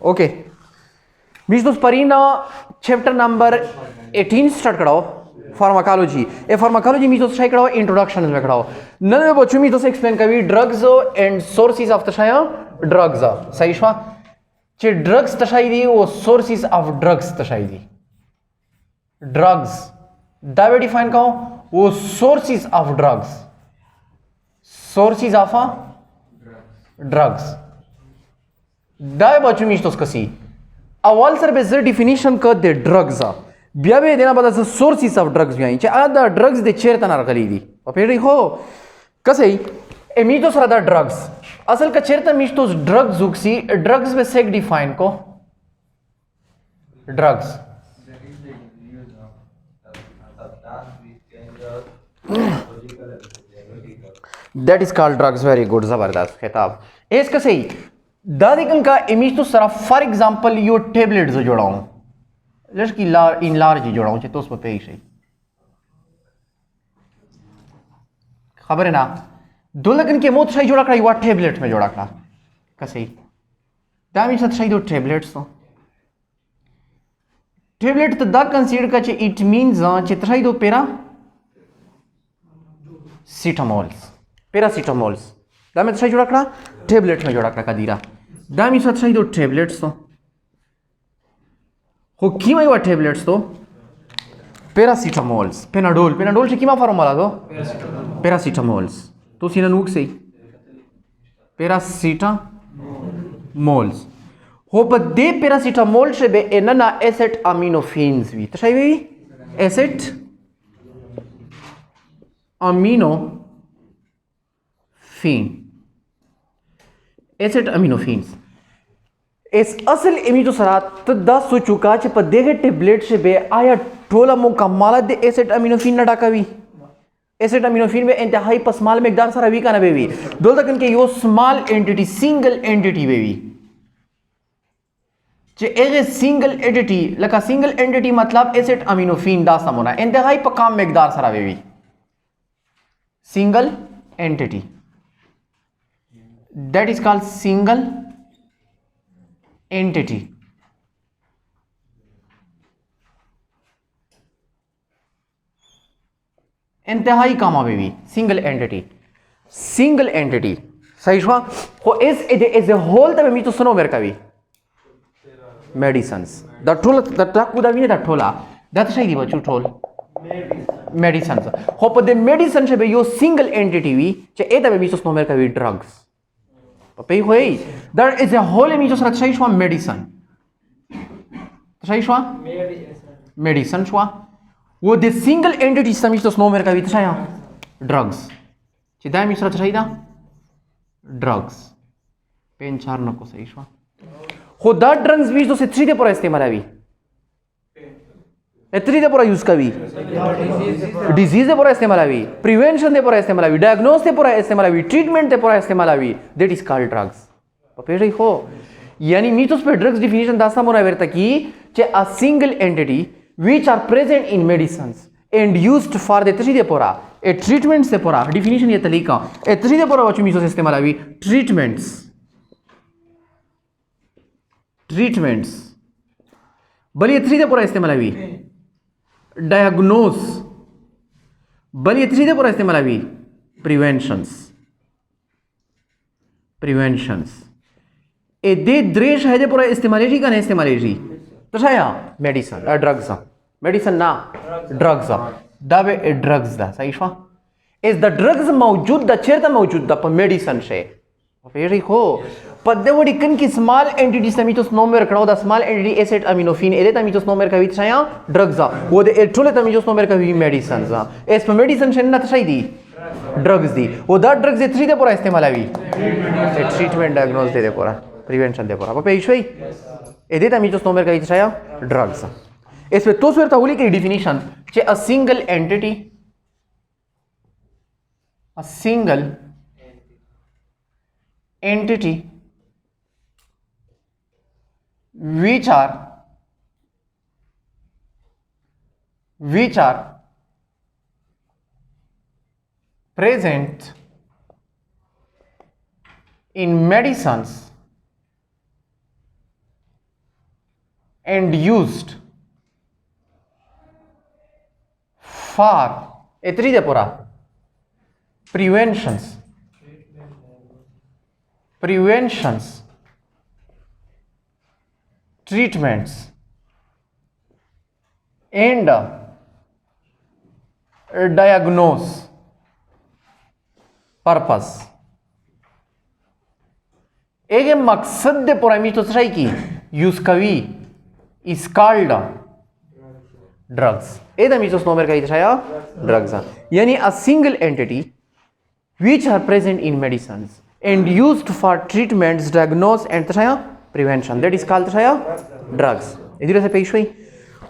Okay means दोस्त Pareena chapter number 18 स्टार्ट कराओ फार्माकोलॉजी ए pharmacology means दोस्त कराओ इंट्रोडक्शन में कराओ नन में बच्चों मीन्स दोस्त एक्सप्लेन करी ड्रग्स एंड सोर्सेज ऑफ तशाया ड्रग्स सही शवा चे ड्रग्स तशाई दी वो सोर्सेज ऑफ ड्रग्स तशाई दी ड्रग्स दावे डिफाइन करो वो sources of drugs sources of drugs दावे बच्चों मीन्स दोस्त कसी अवल सर बेजर डिफिनीशन कर दे ड्रग्स बिया बे देना बता सोर्सेस ऑफ ड्रग्स बिया चे आदा ड्रग्स दे चेरता ना खलीदी फिर हो कसई ए मीटोस रदा ड्रग्स असल का चेरता मीटोस ड्रग्स उक्सी ड्रग्स में सेक डिफाइन को drugs that is called drugs very good जबरदस्त खिताब एस कसई दादिकन का इमेज तो सरा फॉर एग्जांपल यो टेबलेट जो जोड़ाऊं जस्ट की इन लार्ज जोड़ाऊं चे तो उस पे ही सही खबर है ना दो लगन के मोत सही जोड़ा करा युवा टेबलेट में जोड़ा करा कसई दामी साथ सही दो टेबलेट्स तो टेबलेट तो दा कंसीडर का चे इट मींस चे सही दो पैरासीटामोल्स दामी सही जोड़ा करा टेबलेट में जोड़ा करा कदीरा दामी साथ सही दो टेबलेट्स तो हो कीमा युवा टेबलेट्स तो पैरासीटामोल्स पेनाडोल से कीमा फॉर्मूला दो पैरासीटामोल्स तो सीना नूक से पैरासीटामोल्स हो पदे पैरासीटामोल से बे एनना एसेट अमीनोफिन्स भी तो सही भी एसेट अमीनोफिन्स इस असल इमेज सरात दस सो चुका चे पर देखे टेबलेट से बे आया टोला मुकम्मल दे एसिड अमीनोफिन न डाकावी एसिड अमीनोफिन में इंतहाई पस्माल मिकदार सारा वी काना बेबी दोल तक इनके यो स्मॉल एंटिटी सिंगल एंटिटी बेबी चे ए सिंगल एंटिटी लका सिंगल एंटिटी मतलब एसिड अमीनोफिन दा समोना इंतहाई पकाम मिकदार सारा बेबी single entity that is called single entity इंतहाई कामा बेबी सिंगल एंटिटी सही हुआ हो इज ए होल तब मी तो सुनो मेरे का भी मेडिसिन्स द ठोल द कुदा भी द ठोला द सही दी बच्चू ठोल मेडिसिन्स हो पर द मेडिसिन से यो सिंगल एंटिटी भी चे ए तब मी तो सुनो मेरे का भी ड्रग्स पे होई दैट इज ए होल मी जो सही हुआ मेडिसिन सही हुआ मेडिसिन हुआ वो द सिंगल एंटिटी समी तो स्नो मेरे का भी छाया ड्रग्स चिदा मी सही दा ड्रग्स पेन चार नको सही हुआ हो द ड्रग्स भी तो से थ्री दे पूरा इस्तेमाल है भी थ्री दे पूरा यूज का भी डिजीज दे पूरा इस्तेमाल है भी प्रिवेंशन दे पूरा इस्तेमाल है भी डायग्नोस दे पूरा इस्तेमाल है भी ट्रीटमेंट दे पूरा इस्तेमाल है भी दैट इज कॉल्ड ड्रग्स पे हो यानी मीथोस पे ड्रग्स डिफिनेशन दास्ता मोना वेरता की चे a single entity which are present in medicines and used for the three pora a treatment se pora definition ye talika a three pora वचु मीसो से इस्तेमाल आवी treatments बलिए three pora इस्तेमाल आवी diagnose बलिए three pora इस्तेमाल आवी preventions ए दे द्रेश है जे पूरा इस्तेमाल जी का नहीं इस्तेमाल जी तो शाया मेडिसिन ड्रग्स मेडिसिन ना ड्रग्स दावे ड्रग्स दा सही शवा इस द ड्रग्स मौजूद द चेरता मौजूद द मेडिसिन से फिर हो पद्दे वडी कन की स्मॉल एंटिटी समीतोस नोमेर कड़ो द स्मॉल एंटिटी एसिड अमीनोफिन एदे तमीतोस नोमेर का भी शाया ड्रग्स वो दे टोले तमीतोस नोमेर का भी मेडिसिन इस मेडिसिन से ना सही दी ड्रग्स दी वो द ड्रग्स दे थ्री दे पूरा इस्तेमाल आवी ट्रीटमेंट डायग्नोस दे पूरा प्रिवेंशन दे पूरा पे इशू एदे तमीतोस नोमेर का भी शाया ड्रग्स इसमें तो स्वेर ताहुली की डिफिनेशन चे a single entity which are present in medicines and used for इतनी दे पूरा preventions treatments and diagnose purpose एक मकसद दे पूरा मी तो सही की यूज कवी is called drugs ए द मी तो स्नोमर का इधर drugs यानी a single entity which are present in medicines and used for treatments diagnose and prevention that is called drugs इधर से पेश हुई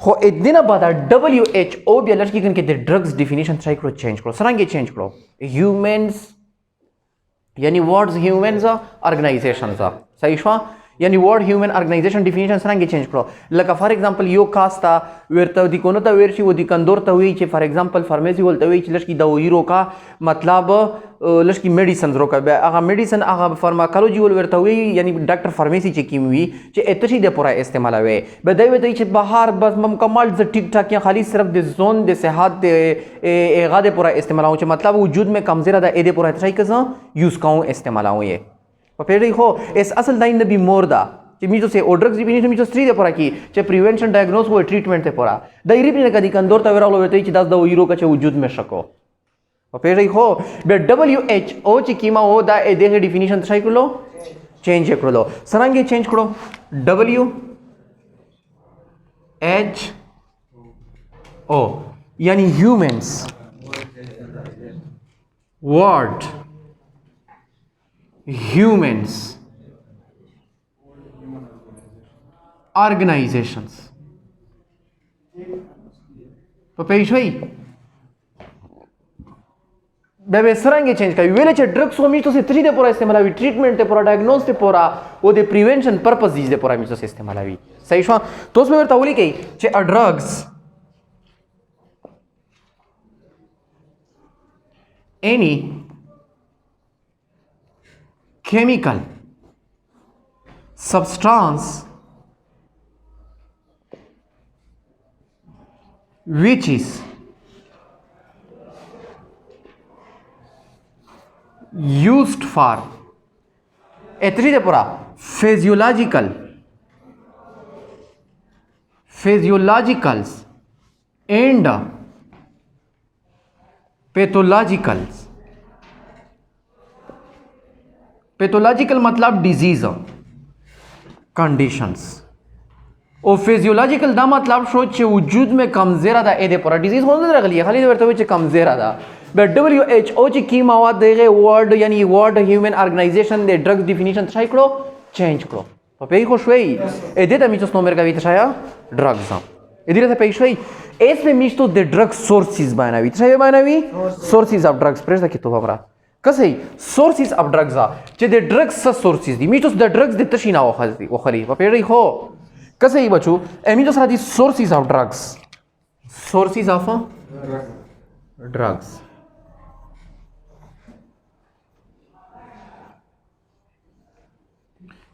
हो इतना बड़ा WHO भी अलग की करके दे drugs definition ट्राई करो चेंज करो सरांगे चेंज करो humans यानी वर्ड्स ह्यूमन्स ऑर्गेनाइजेशंस सही शवा यानी वर्ड ह्यूमन ऑर्गेनाइजेशन डिफिनेशन सरांगे चेंज करो लका फॉर एग्जांपल यो कास्ता वेरता दी कोनता वेरशी वो दी कंदोरता हुई चे फॉर एग्जांपल फार्मेसी बोलता हुई चे लशकी दवा हीरो का मतलब लशकी मेडिसिन रोका बे आगा मेडिसिन आगा फार्माकोलॉजी बोल वेरता हुई यानी डॉक्टर फार्मेसी चे की हुई चे इतनी दे पूरा इस्तेमाल हुए बे दे चे बाहर बस मम कमाल ज ठीक ठाक या खाली सिर्फ दे जोन दे सेहत दे ए गादे पूरा इस्तेमाल हो चे मतलब वजूद में कम ज़रा दा ए दे पूरा ट्राई कसा यूज काऊं इस्तेमाल हो ये पहले हो इस असल लाइन नबी मोरदा कि मी तो से ड्रग्स डिफिनेशन मी तो स्त्री दे परा की चे प्रिवेंशन डायग्नोस वो ट्रीटमेंट ते परा दायरी भी कदी कंदोर तवेरा लो वेते ची 10 हीरो का चे वजूद में शको पहले हो बे WHO ची कीमा हो दा ए दे डिफिनेशन ट्राई कर लो चेंज कर लो सरांगे चेंज करो WHO यानी ह्यूमंस वर्ल्ड humans organizations तो पेश हुई बेबे सरांगे चेंज का वेले चे ड्रग्स को मी तो से थ्री दे पूरा इस्तेमाल हुई ट्रीटमेंट ते पूरा डायग्नोस ते पूरा वो दे प्रिवेंशन पर्पस दे पूरा मी तो से इस्तेमाल हुई सही शवा तो उसमें वेरता बोली कही चे drugs any chemical substance which is used for इतनी दे पूरा physiologicals and पैथोलॉजिकल मतलब डिजीज कंडीशंस और फिजियोलॉजिकल दा मतलब सोच वजूद में कम ज़रा दा ए दे पूरा डिजीज होने दे रखली खाली दे तो कम ज़रा दा बट WHO ची की मवाद देगे वर्ड यानी वर्ड ह्यूमन ऑर्गेनाइजेशन दे ड्रग्स डिफिनेशन ट्राई करो चेंज करो तो पे खुश हुई ए दे ता मिचो नंबर का भी छाया ड्रग्स इधर से पेश हुई एस में मिचो दे ड्रग सोर्सेस बनावी छाया बनावी सोर्सेस ऑफ ड्रग्स प्रेस दा कितो बाबरा कसई सोर्सेस ऑफ ड्रग्स चे दे ड्रग्स सोर्सेस दी मिचो द ड्रग्स दे तशीना वो खली पे हो कसई बचू एमिचो सारा दी सोर्सेस ऑफ ड्रग्स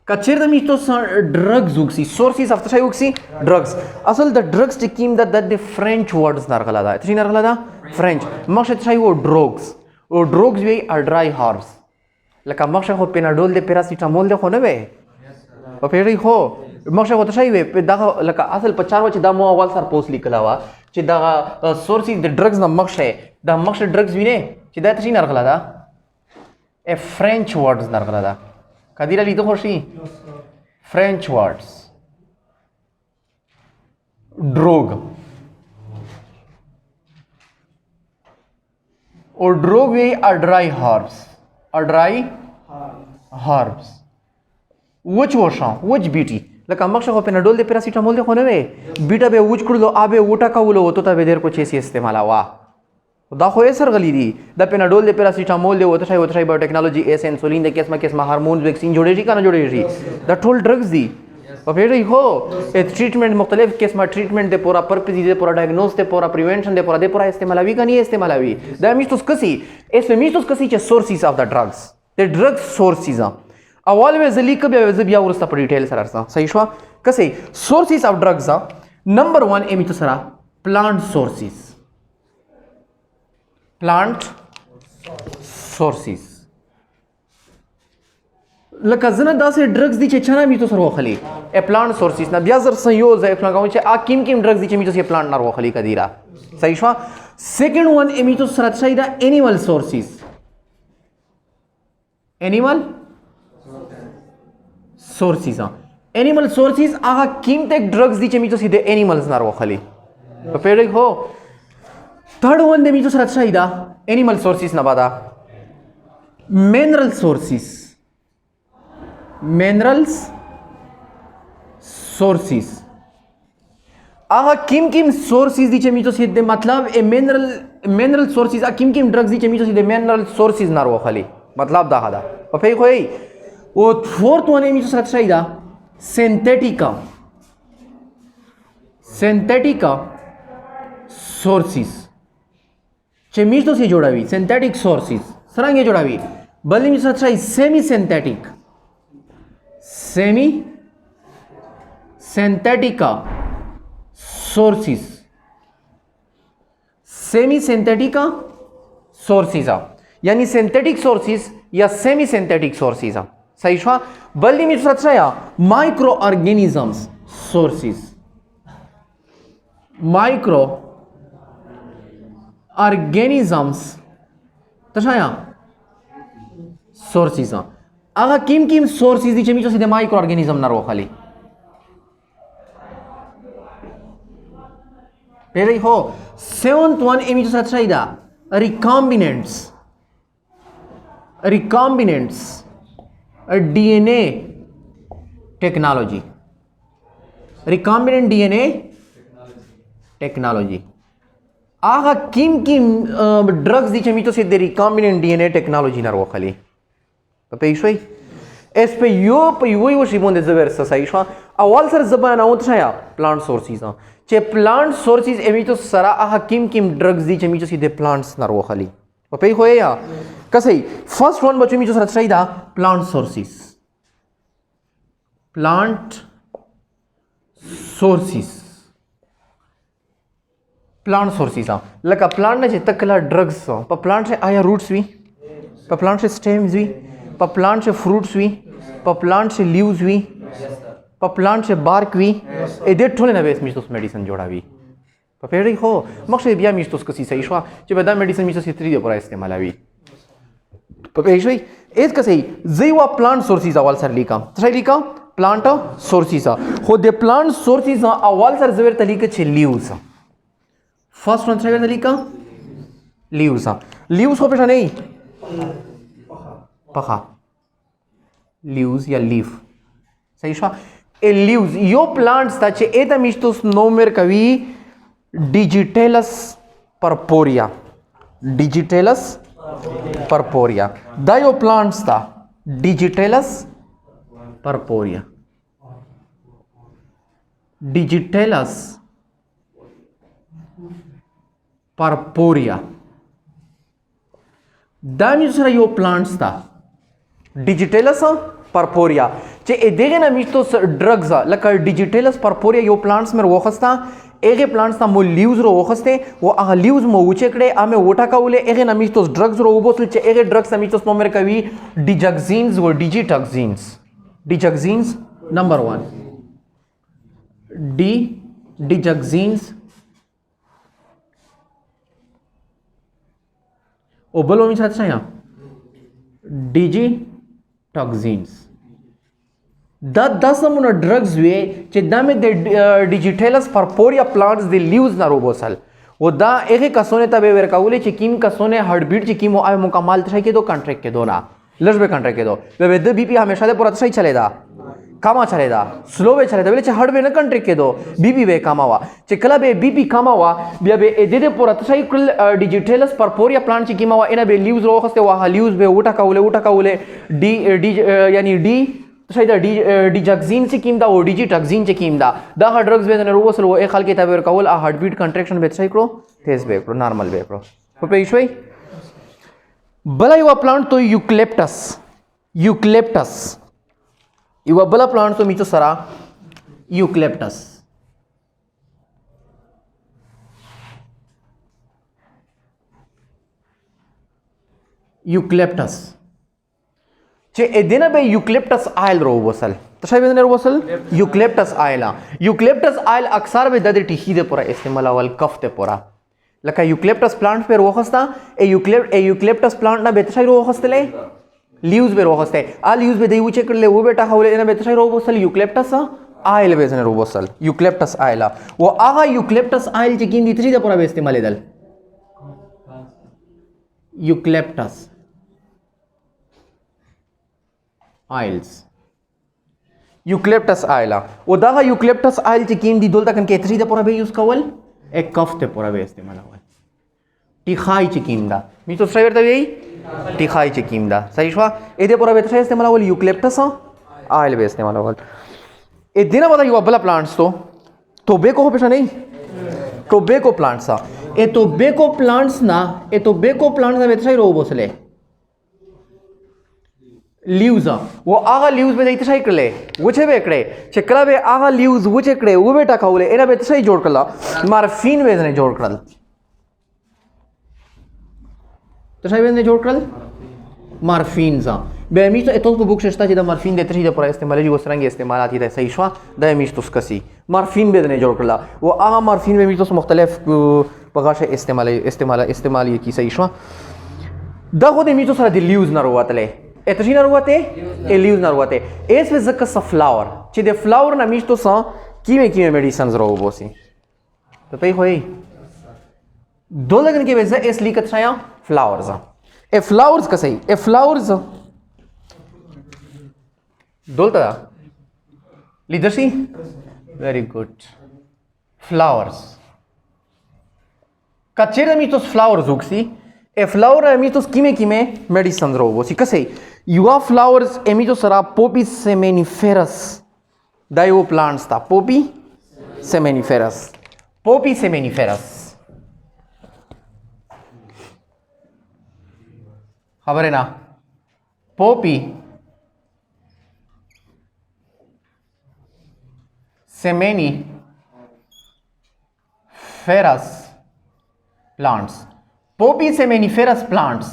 कचेर द मिचो ड्रग्स उक्सी सोर्सेस ऑफ तशाई उक्सी ड्रग्स असल the drugs team the the French words नारगला दा तशी नारगला दा फ्रेंच मक्ष तशाई वो ड्रग्स और ड्रग्स भी आर ड्राई हर्ब्स लका मक्ष हो पेनाडोल दे पैरासिटामोल दे होने वे और फिर हो मक्ष हो तशाई वे पे दा लका असल 50 वच दा मो अवल सर पोस्ट लिखलावा चे दा सोर्सेस द ड्रग्स ना मक्ष है दा मक्ष ड्रग्स भी ने चे दा तशी नारगला दा ए फ्रेंच वर्ड्स नारगला दा कदीरा ली तो खुशी फ्रेंच वर्ड्स ड्रोग और ड्रोग वे आर ड्राई हर्ब्स वच वोशा वच बीटी लका मक्ष हो पेनाडोल दे पैरासिटामोल दे होने वे बीटा बे वच कुड़लो आबे वोटा का वलो तो तबे देर को चेसी इस्तेमाल आवा दा हो सर गली दी द पेनाडोल दे पैरासिटामोल दे वो तशाई बायोटेक्नोलॉजी एस इंसुलिन दे केसमा हार्मोन्स वैक्सीन जोड़े जी का ना जोड़े जी द टोल ड्रग्स दी और फिर हो ट्रीटमेंट मुख्तलिफ किस्म ट्रीटमेंट दे पूरा पर्पस दे पूरा डायग्नोस दे पूरा प्रिवेंशन दे पूरा इस्तेमाल हुई का नहीं इस्तेमाल हुई द मिस्टुस कसी इसमें मिस्टुस कसी चे sources of the drugs the drugs sources اول به زلیک بیا ورسته په ډیټیل سره ارسه صحیح شو کسې سورسز اف ډرگز نمبر 1 امیتو سره پلانٹ سورسز لکه زنه داسې ډرگز دي چې چانه میتو سره وخلی ا پلانٹ سورسز نه بیا زر سنیوز ا پلان کوم چې ا کیم ډرگز دي چې میتو سره پلانٹ نه وخلی کدیرا صحیح شو سیکنڈ ون امیتو سره چې دا انیمل سورسز انیمل سورسز انیمل سورسز هغه کیم ټیک ډرگز دي چې میتو سره د انیملز نه وخلی په پیډ هو third one मी दुसरा चाहिदा एनिमल सोर्सेस ना बादा मिनरल सोर्सेस आहा किम सोर्सेस दी मी तो सीधे मतलब ए मिनरल सोर्सेस आ किम ड्रग्स दी मी तो सीधे मिनरल सोर्सेस ना रो खाली मतलब दा हदा पे कोई वो फोर्थ वन मी दुसरा चाहिदा सिंथेटिका सोर्सेस چې میشتو سي جوړوي سنتھیټیک سورسز څنګه جوړوي بلې می څه شي سیمی سنتھیټیکا سورسز یعنی سنتھیټیک سورسز یا سیمی سنتھیټیک سورسز صحیح شو بلې می څه شي مایکرو ارګانیزمز سورسز مایکرو organisms تشایا sources هغه کیم sources دي چې میچو سي د مایکرو ارګانیزم نه روخالي پیری هو 7th one امیچو سره شي دا recombinants DNA technology recombinant DNA technology आगा किम ड्रग्स दी चमी तो सीधे रिकॉम्बिनेंट डीएनए टेक्नोलॉजी ना रोखली तो पे इशोई एस पे यो शिमोन दे जबर सही शो अवल सर जबान आउट छाया प्लांट सोर्सेस चे प्लांट सोर्सेस एमी तो सरा आगा किम ड्रग्स दी चमी तो सीधे प्लांट्स ना रोखली तो पे होए या कसई फर्स्ट वन बचो मी जो सर चाहिदा प्लांट सोर्सेस प्लांट सोर्सेस लका प्लांट ने तकला ड्रग्स प प्लांट से आया रूट्स भी प प्लांट से स्टेम्स भी प प्लांट से फ्रूट्स भी प प्लांट से लीव्स भी प प्लांट से बार्क भी ए दे ठोले ना बेस मिस्टोस मेडिसिन जोड़ा भी प पेड़ी हो मक्से बिया मिस्टोस कसी सही शवा जे बदा मेडिसिन मिस्टोस इतरी दे पर इस्तेमाल आवी प पेशोई एज कसई जईवा प्लांट सोर्सेस अवल सर लिका प्लांट सोर्सेस हो दे प्लांट सोर्सेस अवल सर जवर तरीके छे लीव्स फर्स्ट वन सेकंड तरीका लीव्स हो पेशा नहीं पखा लीव्स या लीफ सही शा ए लीव्स यो प्लांट्स ताचे एता मिस्टोस नोमेर कवी डिजिटेलस परपोरिया दा यो प्लांट्स ता डिजिटेलस परपोरिया دا می سره یو پلانټس تا ډیجیټلس پرپوریا چې ا دغه نه میشتو ډرګز لکه ډیجیټلس پرپوریا یو پلانټس مر وخستا اغه پلانټس تا مو لیوز رو وخسته او هغه لیوز مو وچ کړي امه وټا کوله اغه نه میشتو ډرګز رو وبوتل چې اغه ډرګز میشتو نو مر کوي ډیجاکزینز او ډیجاکزینز نمبر 1 ډیجاکزینز او بلو می साथ छाया डिजिटॉक्सिन्स دا داسمونه ड्रग्स وي چې دا مې د ډیجیټلس پرپوریا پلانټس د لیوز نه روبوسل و دا هغه کسونه ته به ورکولې چې کیم کسونه هارت بیٹ چې کیمو آی مکمل تر کې دو کنټریکټ کې دو نه لږ به کنټریکټ کې دو به د بی پی همیشه د پورا صحیح چلے دا کما چلے دا سلو به چلے دا ولې چې هارت به نه کنټریکټ کې دو بی پی به کما وا چې کله به بی پی کما وا بیا به د پورا صحیح کل ډیجیټلس پرپوریا پلانټ چې کیما وا ان به لیوز روخسته وا لیوز به وټا کوله डी یعنی डी صحیح دا ډیجاکزین چې کیم دا او ډیجیټاکزین چې کیم دا ډرګز به نه روسل و خلک ته ور کول هارت بیٹ کنټریکشن به صحیح کړو تیز به کړو نارمل به کړو په پېښوي بل یو پلانټ تو یوکلیپټس یو بل پلانټ ته میتو سره یوکلیپټس یوکلیپټس چې ادینه به یوکلیپټس آیل رو وصل تشای به نه رو وصل یوکلیپټس آیل اکثر به د ټیخي د پورا استعمال اول کف ته پورا لکه یوکلیپټس پلانټ پر وخستا یوکلیپټس پلانټ نه به تشای رو وخستلې لیوز به رو وخسته لیوز به دی و چې کړل و بیٹا خولې نه به تشای رو وصل یوکلیپټس آیل به نه رو وصل یوکلیپټس آیل و هغه یوکلیپټس آیل چې کیندې تری د پورا به استعمال دل eucalyptus oils eucalyptus oil او دا eucalyptus oil چې کیم دي دولته کن کې تری د پورا به یوز کول ایک کف ته پورا به استعمال اول ټیخای چې کیم دا می تو څه ورته وی ټیخای چې کیم دا صحیح شو اې دې پورا به څه استعمال اول eucalyptus oil به استعمال اول ا دینه ودا یو بل پلانټس تو بیکو په نه tobacco plants ए टोबैको प्लांट्स ना वेतशाई रो बसले लीव्स वो आगा लीव्स में वेतशाई करले वचे बेकड़े चकला बे आगा लीव्स वचे कड़े वो बेटा खावले एना वेतशाई जोड़ करला मार्फिन वेदने जोड़ करल तशाई वेदने जोड़ करल मार्फिन सा به میشتو اتوس په بوک شتا چې د مورفین د تری د پر استعمال دي وسرنګ استعمالات دي صحیح شو د میشتو سکسي مورفین به نه جوړ کړل او هغه مورفین به میشتو مختلف بغاشه استعمال کی صحیح شو دا خو د میشتو سره د لیوز نه وروتلې اتشي نه وروته ا لیوز نه وروته اس و زکه فلاور چې د فلاور نه میشتو سره کیمه میډیسنز راو بوسي ته پي خوې دولګن کې به ز اس لیکت شایا فلاورز ا فلاورز کا صحیح ا فلاورز دولتا لیدرشی ویری گڈ فلاورز کچیر میتوس فلاورز وکسی ا فلاور میتوس کیمه میډیسن رو وسی کسه یو فلاورز امیتو سرا پوپی سیمینیفیرس دا یو پلانټس تا پوپی سیمینیفیرس خبر ہے نا پوپی seminiferous plants poppy seminiferous plants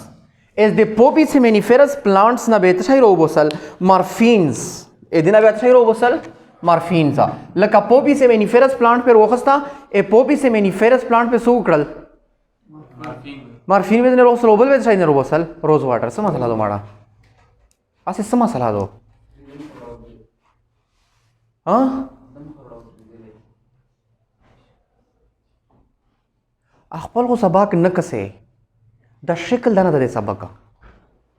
is the poppy seminiferous plants na betshai robosal morphines edina betshai robosal morphines laka poppy seminiferous plant per wokhasta e poppy seminiferous plant pe so ukral morphine vedne robosal obal betshai ne robosal rose water sama sala do mada ase sama sala do ha خپل خو سبق نه کسه دا شکل دنه د سبق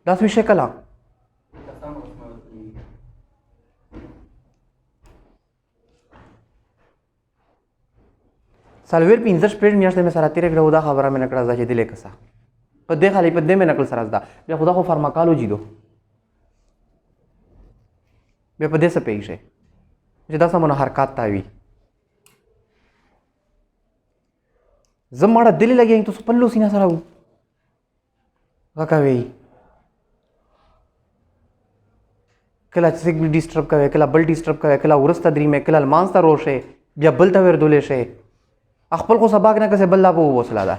دا څه شکل سالویر 15 پیډ میاشتې مې سره تیرې کړو دا خبره مې نکړه چې دلې کسه په دې خالي په دې مې نقل سره دا بیا خدا خو فارماکالوجي دو بیا په دې څه پیښه چې دا سمونه حرکت تاوي زماړه دلی لګي ته پلو سینا سره وکوي کله چې ډیسټرب کوي کله بل ډیسټرب کوي کله ورسته درې مې کله مانسته روشه بیا بل ته ور دولې شي خپل خو سبق نه کسه بل لا په وسلا ده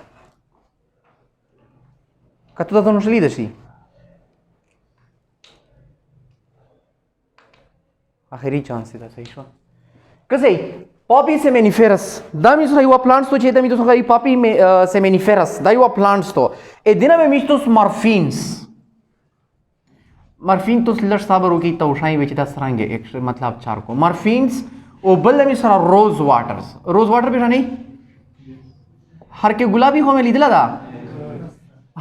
کته ته نو شلی ده شي اخري چانس ده صحیح شو کسه Poppy seminiferous دا میسو یو پلانټس تو چې دا میسو غي poppy seminiferous دا یو پلانټس تو ا دینه مې میسو مورفینز مورفین تو لږ صبر وکي تو شای وچ دا سرانګه ایک مطلب چار کو مورفینز او بل مې سره روز واټر به نه هر کې ګلابي خو مې لیدلا دا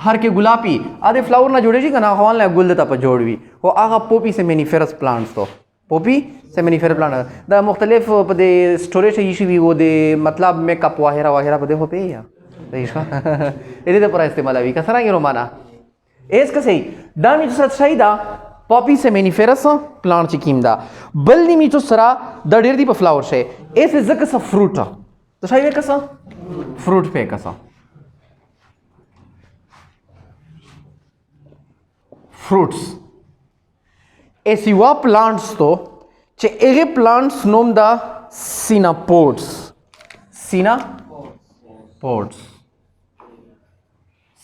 هر کې ګلابي ا دې فلاور نه جوړې شي کنه خوان له ګل ته په جوړوي او هغه poppy seminiferous plants تو poppy seminiferous plant دا مختلف په دې سټوریج شي وي و دې مطلب میک اپ واهره په دې هو پی یا صحیح ښه دې ته پر استعمال وی کسره یې رومانا اس کا صحیح دا می څه صحیح دا poppy seminiferous plant چې کیم دا بل نیمه تو سره د ډیر دی په فلاور شي اس زکه څه فروټ ته شای وکړه فروټ په کسا fruits. ऐसी वह plants तो چې هغه پلانټس نوم دا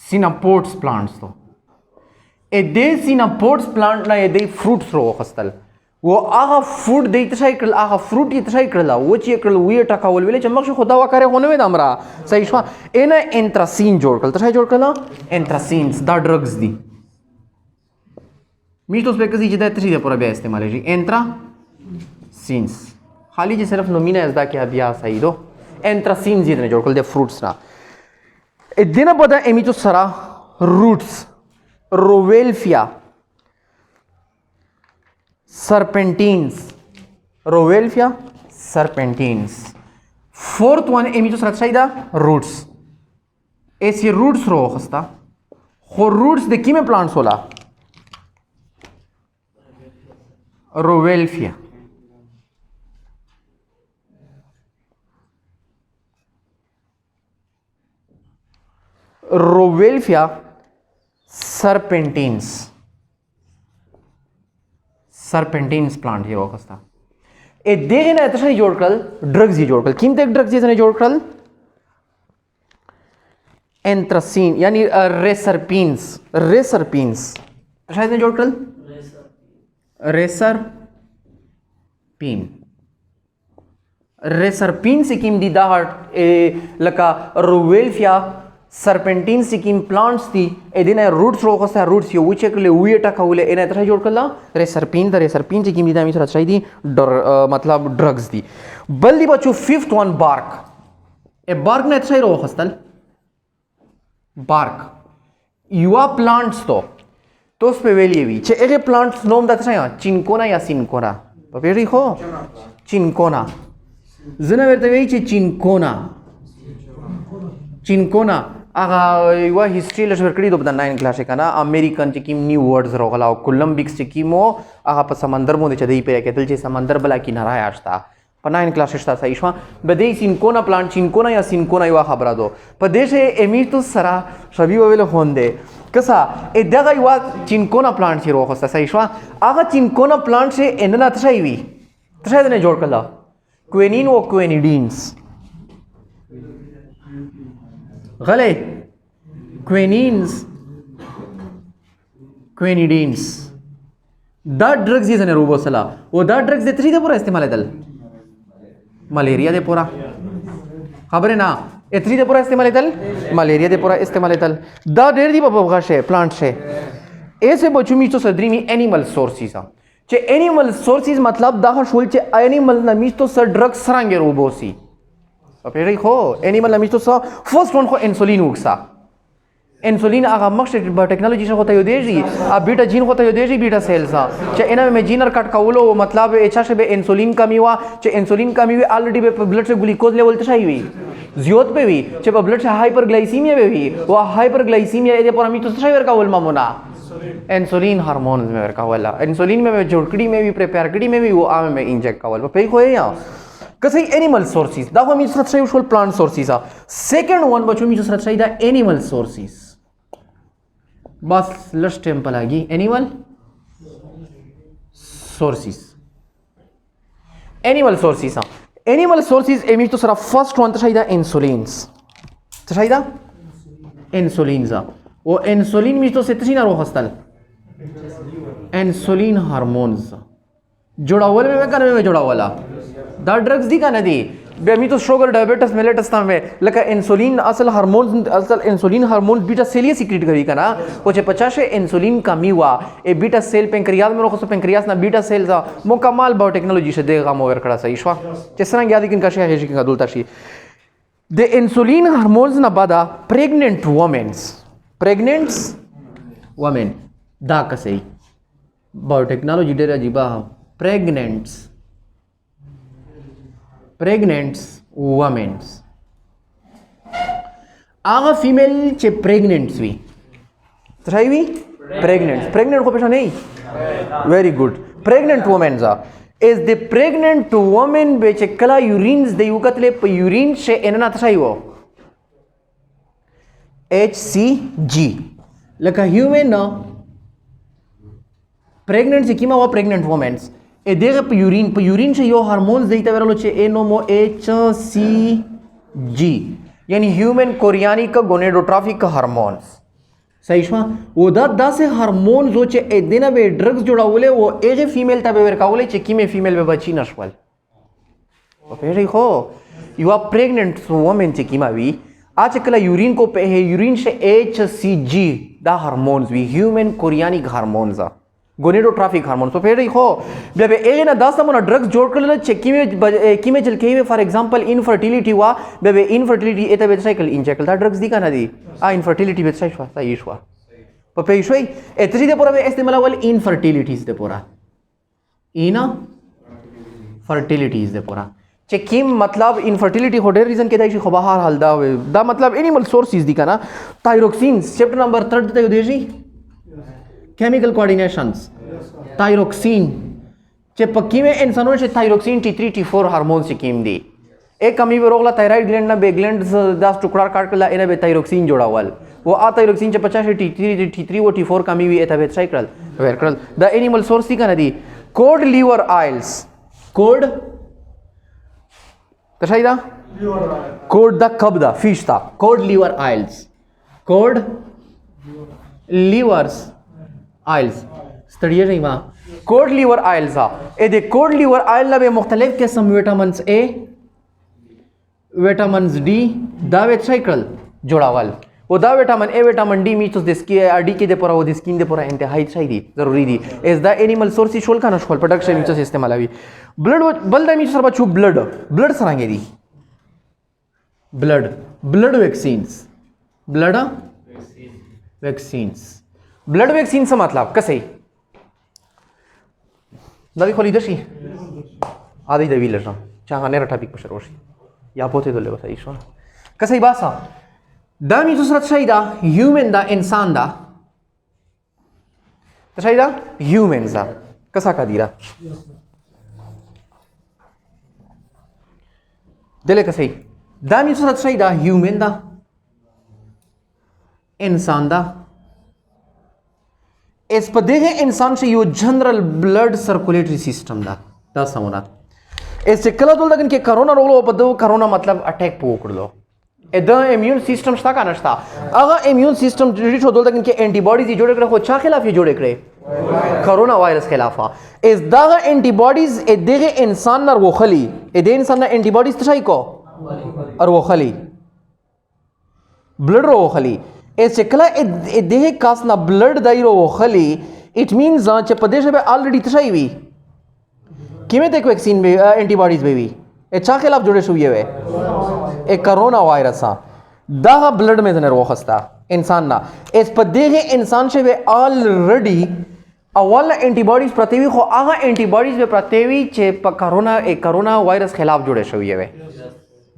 سیناپوډس پلانټس تو ا دې سیناپوډس پلانټ نه دې فروټس راوخستل و هغه فروټ دې تشای کړل هغه فروټ یې تشای کړل و چې کړل وی ټکاول ویل چې مخ خدا وکړي خو نه وې دمرا صحیح شو ان انتراسین جوړ کړل تشای جوړ کړل انتراسینز دا ډرګز دي میټوس په کسي چې د تشې د پوره بیا استعمالي شي انتراسینز خالی چې صرف نومینه ازدا کې بیا صحیح دو انتراسینز یې نه جوړ کړل د فروټس را ا دینه په دا امیټو سره روټس روویلفیا serpentines fourth one امیتو سره شایدا roots ایسی roots رو خستا خو roots د کیمه پلانټس ولا روویلفیا serpentines plant hier وخستا ا دغه نه تاسو جوړ کړل ډرګز جوړ کړل کوم ته ډرګز یې جوړ کړل انتراسین یعنی ریسرپینز تاسو یې جوړ کړل ریسرپین سکیم دی دا لکه روویلفیا serpentine سکیم پلانټس دي ا دې نه روټس روغسته روټس یو چې کله وی ټکاوله ان تر جوړ کړل ریسرپین سکیم دي د می سره دي مطلب ډرګز دي بل دی بچو فifth one bark ا بارک نه تر روغستل بارک یو پلانټس تو په ویلی وی چې هغه پلانټس نوم د څه چینکونا یا سینکونا په پیری خو چینکونا زنه ورته وی چې چینکونا هغه یو هیستوري لږ ورکړی د 9 کلاس کنه امریکن چې کیم نیو ورډز راغلا او کولمبیکس چې کیمو هغه په سمندر باندې چدی په کېدل چې سمندر بلا کې نه راځتا په 9 کلاس شتا صحیح شو بده سینکونا پلانټ چینکونا یا سینکونا یو خبره دو په دیشه امیتو سرا شبي ویل هونده کسا ا دغه یو چینکونا پلانټ چې روخسته صحیح شو هغه چینکونا پلانټ چې ان نه تشای وی تشای نه جوړ کړل کوینین او کوینیډینز غلط کوینیډینز دا ډرګز یې نه روبوسلا او دا ډرګز د تری د پورا استعمال دل ملیریا د پورا خبره نه اتری د پورا استعمال دل ملیریا د پورا استعمال دل دا ډېر دی په غاشه پلانټ شه ایسه بچو میچو صدری می انیمل سورسز چې انیمل سورسز مطلب دا شول چې انیمل نه میچو سر ډرګز سرانګ روبوسی پیری خو انیمل نمیتو سا فرست ون خو انسولین وکسا انسولین هغه مخشه په ټکنالوژي شو ته یو دیږي ا بیٹا جین خو ته یو دیږي بیٹا سیلز چې انه مې جینر کټ کولو مطلب اچھا شه به انسولین کمی وا چې انسولین کمی وی الریډي به بلډ سے ګلوکوز لیول ته شي وي زیوت په وی چې په بلډ سے هایپر گلایسیمیا به وی او هایپر گلایسیمیا دې پر میتو څه ور کول مامونا انسولین هارمون مې ور کول انسولین مې جوړ کړی مې وی پریپیر کړی مې وی او ا مې انجیکټ کول په خو یا کسي انیمل سورسز دا هم میسره شي شول پلانټ سورسز سیکنډ ون بچو میسره شي دا انیمل سورسز بس لش ټیم پلاګي انیمل سورسز امیتو سره فرست ون ته شي دا انسولینز ته شي دا انسولینز او انسولین میتو ستشي نه روخستل انسولین هارمونز جوړاول مې کنه مې جوړاولا دا ډرګز دي کنه دي به میتو شوګر ډایابټس میلیټس تام لکه انسولین اصل انسولین هارمون بیٹا سیل یې سیکریټ کوي کنه او چې 50 انسولین کمی وا ای بیٹا سیل پنکریاس مې روخصو پنکریاس نه بیٹا سیل دا مکمل باو ټیکنالوژي شه دغه مو ور کړه صحیح شو چې څنګه یاد کین کا شي هیڅ کې دولت شي د انسولین هارمونز نه بعد پریګننٹ وومن دا کسي باو ټیکنالوژي ډېر عجیب pregnant women هغه فیمیل چې پریګننټ وي څه وي پریګننټ خو پېښه نه ویری ګډ پریګننټ وومنز is the pregnant woman به چې کله یورینز د یو کتلې په یورین شه ان نه څه وي HCG لکه هیومن پریګننټ چې کیما و پریګننټ وومنز ا دغه په یورین چې یو هارمونز دی ته ورلو چې انومو ایچ سی جی یعنی هیومن کورینیک گونیډوټرافیک هارمونز صحیح شو و دا داسې هارمونز و چې ا دینه به ډرګز جوړولې او هغه فیمیل ته به ورکولې چې کیمه فیمیل به بچی نشول په پیری خو یو پریګننټ وومن چې کیما وی आज कला यूरिन को पे है यूरिन से HCG दा हार्मोन्स भी ह्यूमन कोरियानिक हार्मोन्स आ गोनेडोट्रॉफिक हार्मोन्स तो फिर हो जब ए ना 10 नंबर ड्रग्स जोड़ कर ले चेकी में चल के फॉर एग्जांपल इनफर्टिलिटी हुआ बेबे इनफर्टिलिटी एता बेट साइकिल इंजेक्ट दा ड्रग्स दी ना दी आ इनफर्टिलिटी बेट साइड हुआ सही हुआ पे इशू एतरी दे पूरा इस्तेमाल वाल इनफर्टिलिटीज दे पूरा इना फर्टिलिटीज दे पूरा चेकिम मतलब इनफर्टिलिटी हो डेर रीजन के दाइशी खो बाहर हाल दा मतलब एनिमल सोर्सेस दी का ना थायरोक्सिन चैप्टर नंबर 3 ते देजी केमिकल कोऑर्डिनेशंस थायरोक्सिन चे पक्की में इंसानों से थायरोक्सिन T3 T4 हार्मोन से कीम दी एक कमी में रोगला थायराइड ग्लैंड ना बे ग्लैंड 10 टुकड़ा काट कर ला इने बे थायरोक्सिन जोड़ावल वो आ थायरोक्सिन चे 50 T3 वो T4 कमी हुई एता बे साइकिल वेरकल द एनिमल सोर्स दी का ना दी कोड लीवर ऑयल्स कोड तशाइदा कोड द कब द फिश था cod liver oils cod livers oils study है मां कोड लीवर ऑयल्स आ ए दे कोड लीवर ऑयल में मुख्तलिफ किस्म विटामिन्स ए विटामिन्स डी दा वेट साइकिल जोड़ावल वो दा विटामिन ए विटामिन डी मीचोस दिसकी डी के दे पूरा वो दिसकिन दे पूरा इंतहाई चाहिए जरूरी दी इज द एनिमल सोर्स शोल का नशोल प्रोडक्शन मीचोस इस्तेमाल हुई ब्लड बल द मीचोस सरबा छु ब्लड सरांगे दी ब्लड वैक्सीन से मतलब कसई नदी खोली दशी आधी दवी लजा चाहा ने टॉपिक पर रोशी या पोते दो ले बस ईश्वर कसई बासा दा मीचोस रच्छाइदा ह्यूमन दा इंसान दा तशाइदा ह्यूमन दा कसा का दीरा दिले कसई दा मीचोस रच्छाइदा ह्यूमन दा इंसान दा इस पदे है इंसान से यो जनरल ब्लड सर्कुलेटरी सिस्टम दा समोना इस कला तो लगन के कोरोना रोग लो पदो कोरोना मतलब अटैक पोकड़ लो एदा इम्यून सिस्टम स्टा का नष्टा अगर इम्यून सिस्टम जो दो लगन के एंटीबॉडीज जोड़े करे हो चा खिलाफ ये जोड़े करे कोरोना वायरस खिलाफा इस दागा एंटीबॉडीज ए देगे इंसान नर वो खली ए दे इंसान ना एंटीबॉडीज तशाई को और वो खली ब्लड रो खली ए चकला ए देहे कास ना ब्लड दाइरो वो खली इट मींस च प्रदेश में ऑलरेडी तशाई हुई किमें तक वैक्सीन में एंटीबॉडीज में भी ए चा खिलाफ जुड़े शुये वे ए कोरोना वायरस दागा ब्लड में जने रो खस्ता इंसान ना इस प्रदेश इंसान से वे ऑलरेडी अवल एंटीबॉडीज प्रतिवी खो आगा एंटीबॉडीज में प्रतिवी चे कोरोना वायरस खिलाफ जुड़े शुये वे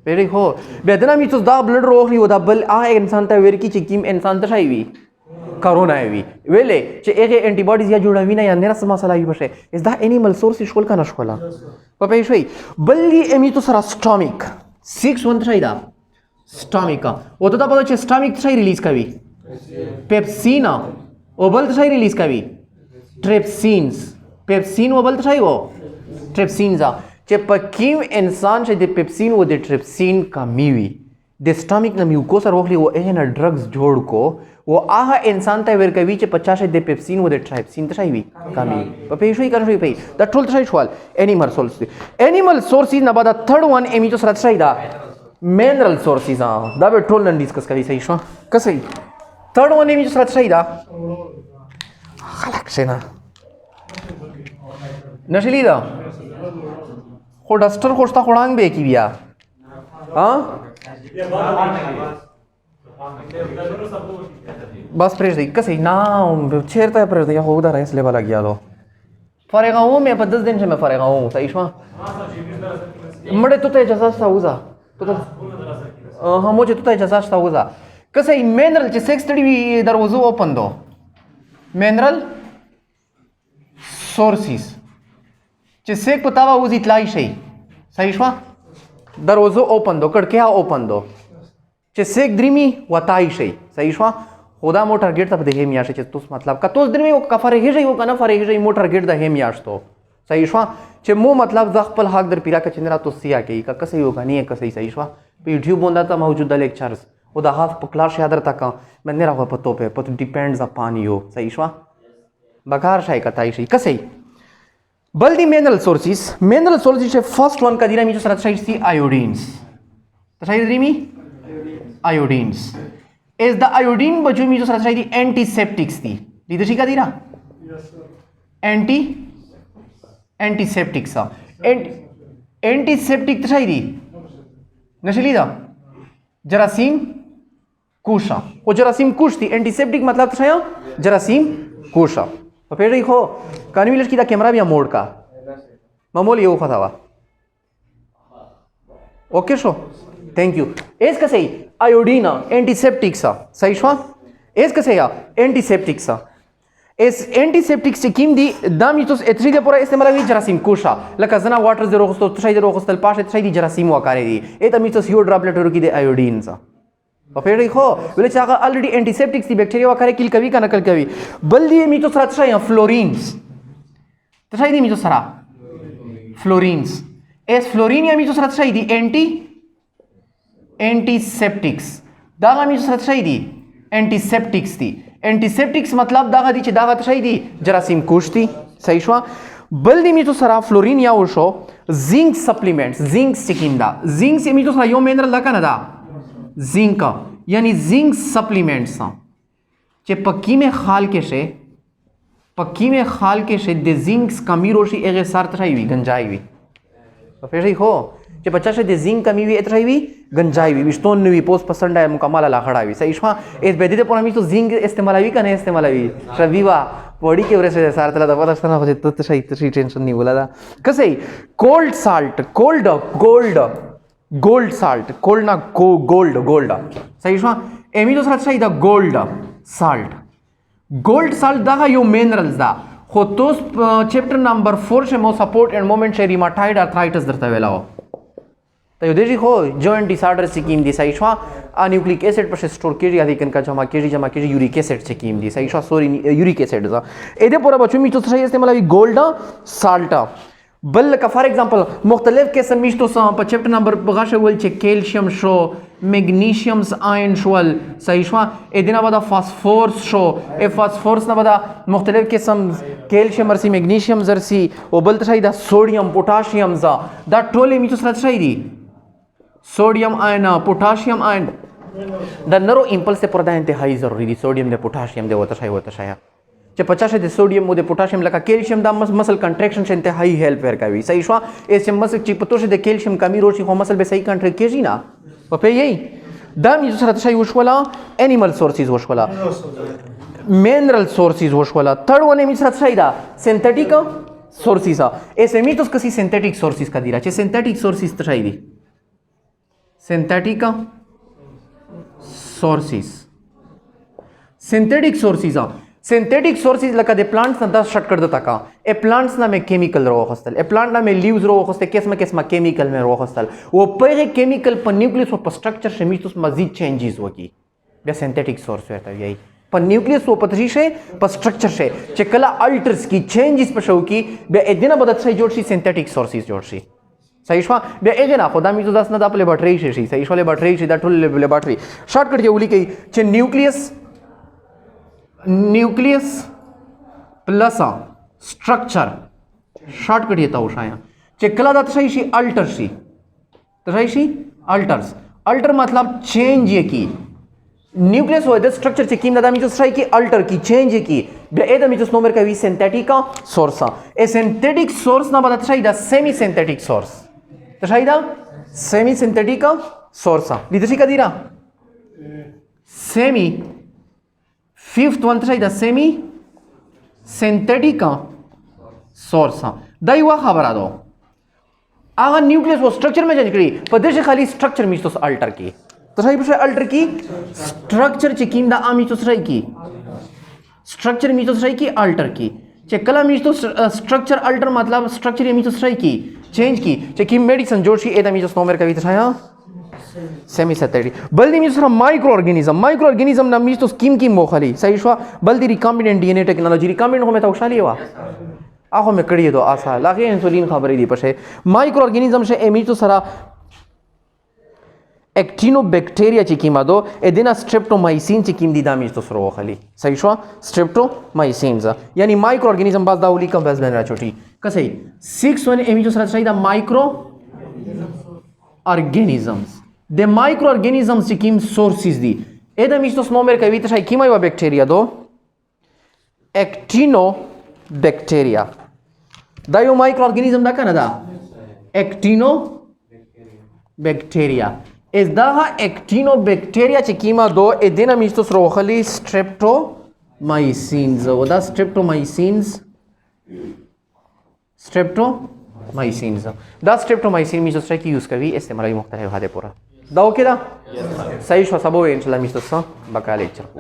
पेरी हो बेदना मी तो दा ब्लड रोग ली वदा बल आ इंसान ता वेर की चिकिम इंसान तशाई वी कोरोना वी वेले चे एक एंटीबॉडीज या जुड़ा वी ना या नेरा मसला वी बसे इज दा एनिमल सोर्स शोल का नशोला पपे शोई बल्ली एमी तो सरा स्टॉमिक 6 तशाई दा स्टॉमिक का वो तो दा पता चे स्टॉमिक तशाई रिलीज का वी पेप्सिना ओ बल तशाई रिलीज का वी पेप्सिन वो बल तशाई वो ट्रिप्सिनजा चे पकीम इंसान से दे पेप्सिन वो दे ट्रिप्सिन का मीवी दे स्टमक ना म्यूकोसा रोकली वो ए ना ड्रग्स जोड़ को वो आहा इंसान ता वेर कवी चे 50 दे पेप्सिन वो दे ट्रिप्सिन तशाई वी का मी पपे शुई कर शुई पई द टोल तशाई छवाल एनिमल सोर्सेस ना बादा थर्ड वन एमी तो सराई दा मिनरल सोर्सेस दा बे टोल न डिस्कस करी सही शो कसई थर्ड वन एमी तो सराई दा खलक से ना नशली दा खो डस्टर खोजता खोड़ांग बे की बिया हाँ बस प्रेस दी कसई ना छेरता है प्रेस दिया होगा रहा इसलिए वाला गया लो फरेगा हूँ मैं 10 दिन से मैं फरेगा हूँ सही शो मरे तो ते जसा साउजा तो हाँ मुझे तो ते जसा साउजा कसई मिनरल चे सेक्स तड़ी दरवाजो ओपन दो मिनरल सोर्सेस सेक पतावा उस इतलाई सही शवा दरवाजो ओपन दो कड़के ओपन दो सेक द्रिमी वताई सही शवा खुदा मोटर गेट तब देहे मियाश तो मतलब का तो दिन में वो कफर हे वो कना फरे हे मोटर गेट द हे मियाश तो صحیح شو چې مو مطلب ځ خپل حق در پیرا کچندرا توصیه کوي کا کسې یو غنی کسې صحیح شو په یوټیوب باندې ته موجوده لیکچرز او د هاف په کلاس یاد رتا من نه راغو پتو په پتو ډیپندز اپان یو صحیح شو بکار شای کتای شي کسې بل دی منرل سورسز فرست ون کا دیرا می سره شای سی آیودینز شای درimi آیودینز is the iodine बचो मी जो सर चाहिए थी antiseptics थी लीडरशिप का दीरा antiseptics सा antiseptic तो चाहिए थी नशली था जरासीम कुशा वो जरासीम कुश थी antiseptic मतलब तो चाहिए जरासीम कुशा तो फिर देखो कानविलर की दा कैमरा भी मोड़ का मामूली ये वो खता हुआ okay show thank U S का सही आयोडीना एंटीसेप्टिक्स सही शो एस का सही एंटीसेप्टिक्स एस एंटीसेप्टिक्स कीम दी दाम तो एथरी दे पूरा इस्तेमाल हुई जरासीम कुशा लका जना वाटर दे रोखस्तो तशाई दे रोखस्तल पाशे तशाई दी जरासीम वाकारे दी ए तमी तो यो ड्रॉपलेट रुकी दे आयोडीन सा और फिर देखो बोले चाहा ऑलरेडी एंटीसेप्टिक्स दी बैक्टीरिया वाकारे किल कभी का नकल कभी बल दी मी तो सरा तशाई फ्लोरीन्स तशाई दी मी तो सरा फ्लोरीन्स एस फ्लोरीन या मी तो सरा तशाई दी एंटीसेप्टिक्स दागा मी सर सही दी एंटीसेप्टिक्स थी एंटीसेप्टिक्स मतलब दागा दी दागा तो सही दी जरासीम कुश थी सही शो बल दी मी तो सरा फ्लोरीन या उशो जिंक सप्लीमेंट्स जिंक स्टिकिंदा जिंक से मी तो सरा यो मिनरल लका ना दा जिंक यानी जिंक सप्लीमेंट्स चे पक्की में खाल के शे दे जिंक्स कमी रोशी एगे सार तशाई हुई गंजाई हुई तो फिर ही हो जे बच्चा से जिंक कमी हुई इतराई हुई गंजाई हुई विस्तोन हुई पोस्ट पसंद है मुकम्मल अला खड़ा हुई सही शो इस बेदी दे पर तो जिंक इस्तेमाल हुई का नहीं इस्तेमाल हुई रविवा बॉडी के वजह से सार तला दबा दस्तना हो तो सही टेंशन नहीं बोला था कैसे cold salt gold salt cold ना गोल्ड सही शो एमी तो सही था गोल्ड साल्ट दा यो मिनरल्स दा होतोस चैप्टर नंबर 4 से मो सपोर्ट एंड मोमेंट से रिमाटाइड आर्थराइटिस दरता वेला हो तो यो देखी हो जॉइंट डिसऑर्डर से कीम दी सही शो न्यूक्लिक एसिड पर स्टोर की जाती कन का जमा की यूरिक एसिड से कीम दी सही शो सॉरी यूरिक एसिड सा एदे पूरा बच्चों मी तो सही इस्तेमाल हुई गोल्ड साल्ट बल का फॉर एग्जांपल मुख्तलिफ किस्म मी तो सा चैप्टर नंबर बगाश वल चे कैल्शियम शो मैग्नीशियम्स आयरन शोल सही शो एदिना बदा फास्फोरस शो ए फास्फोरस ना बदा मुख्तलिफ किस्म कैल्शियम रसी मैग्नीशियम जरसी ओ बल तशाई दा सोडियम पोटाशियम जा दा टोले मी तो तशाई दी sodium ion potassium ion the nerve impulse से पर्दा इंतहाई जरूरी दी सोडियम दे पोटाशियम दे होता शाया चे 50 दे सोडियम मो दे पोटाशियम लका कैल्शियम दा मसल कंट्रैक्शन से इंतहाई हेल्प कर कावी सही शो ऐसे मसल चिपतो से दे कैल्शियम कमी रोशी हो मसल बे सही कंट्रैक्ट केजी ना पपे यही दम ये सरा तशाई वशवला एनिमल सोर्सेज वशवला मिनरल सोर्सेज वशवला थर्ड वन मी सरा तशाई दा सिंथेटिक सोर्सेज ऐसे मी तो कसी सिंथेटिक सोर्सेज का दीरा चे सिंथेटिक सोर्सेज तशाई दी सिंथेटिक सोर्सेज लका दे प्लांट्स ना 10 शट कर देता का ए प्लांट्स ना में केमिकल रो हॉस्टल ए प्लांट ना में लीव्स रो हॉस्टल किस्म केमिकल में रो हॉस्टल वो पहले केमिकल पर न्यूक्लियस पर स्ट्रक्चर से मिस मजीद चेंजेस होगी बे सिंथेटिक सोर्स होता है यही पर न्यूक्लियस वो पतरी से पर स्ट्रक्चर से चकला अल्टर्स की चेंजेस पर शो की बे एदिना बदत से जोड़सी सिंथेटिक सोर्सेज जोड़सी सही शो बे एगे ना खुदा मी तो दस ना दा लेबोरेटरी से सही शो लेबोरेटरी से दा टूल लेबोरेटरी शॉर्टकट ये उली कही चे न्यूक्लियस प्लस स्ट्रक्चर शॉर्टकट येता उशाया चेकला दा तशाई अल्टर्स अल्टर मतलब चेंज ये की न्यूक्लियस हो दे स्ट्रक्चर चे कीम दा मी तो तशाई की अल्टर की चेंज ये की बे एदा मी तो नंबर का वी सिंथेटिक सोर्स ए सिंथेटिक सोर्स ना बता तशाई दा सेमी सिंथेटिक सोर्स तशाई दा सेमी सिंथेटिक सोर्स लीदशी का दीरा सेमी फिफ्थ वन तशाई दा सेमी सिंथेटिक सोर्स दाई वा खबर आ दो अगर न्यूक्लियस वो स्ट्रक्चर में चेंज करी पर से खाली स्ट्रक्चर में तो अल्टर की तो सही पर अल्टर की स्ट्रक्चर चेकिंग दा आमी तो सही की स्ट्रक्चर मी तो सही की अल्टर की चेकला मी तो स्ट्रक्चर अल्टर मतलब स्ट्रक्चर मी तो सही की चेंज की चेकिंग मेडिसिन जोशी एदा मी तो नोमेर का भी तशाया सेमी सिंथेटिक बल्दी मी तो माइक्रो ऑर्गेनिज्म ना मी तो स्कीम की मोखली सही शो बल्दी रिकॉम्बिनेंट डीएनए टेक्नोलॉजी रिकॉम्बिनेंट हो में तो उशाली हुआ اخو مې کړی دو اسا لاغه انسولین خبرې دی پشه مایکرو ارګانیزم شه امیټو سره اکټینو بیکټیریا چې کیما دو ادینا سټریپټومایسین چې کیم دي د امیټو سره وخلی صحیح شو سټریپټومایسینز یعنی مایکرو ارګانیزم باز دا ولي کم باز بن را چوټي کسي 6 امیټو سره شای دا مایکرو ارګانیزمز د مایکرو ارګانیزمز چې کیم سورسز دي اې د امیټو نومر کوي ته شای کیما یو بیکټیریا دو اکټینو بیکټیریا دا یو مایکرو ارګانیزم دا کنه دا اکټینو بیکټیریا از دا اکټینو بیکټیریا چې کیما دو ادینا میستو سره وخلی سټریپټومایسینز او دا سټریپټومایسینز دا سټریپټومایسین میستو سره کی یوز کوي استعمالي مختلف هده پورا دا اوکې دا صحیح شو سبو ان شاء الله میستو سره بقاله چرخو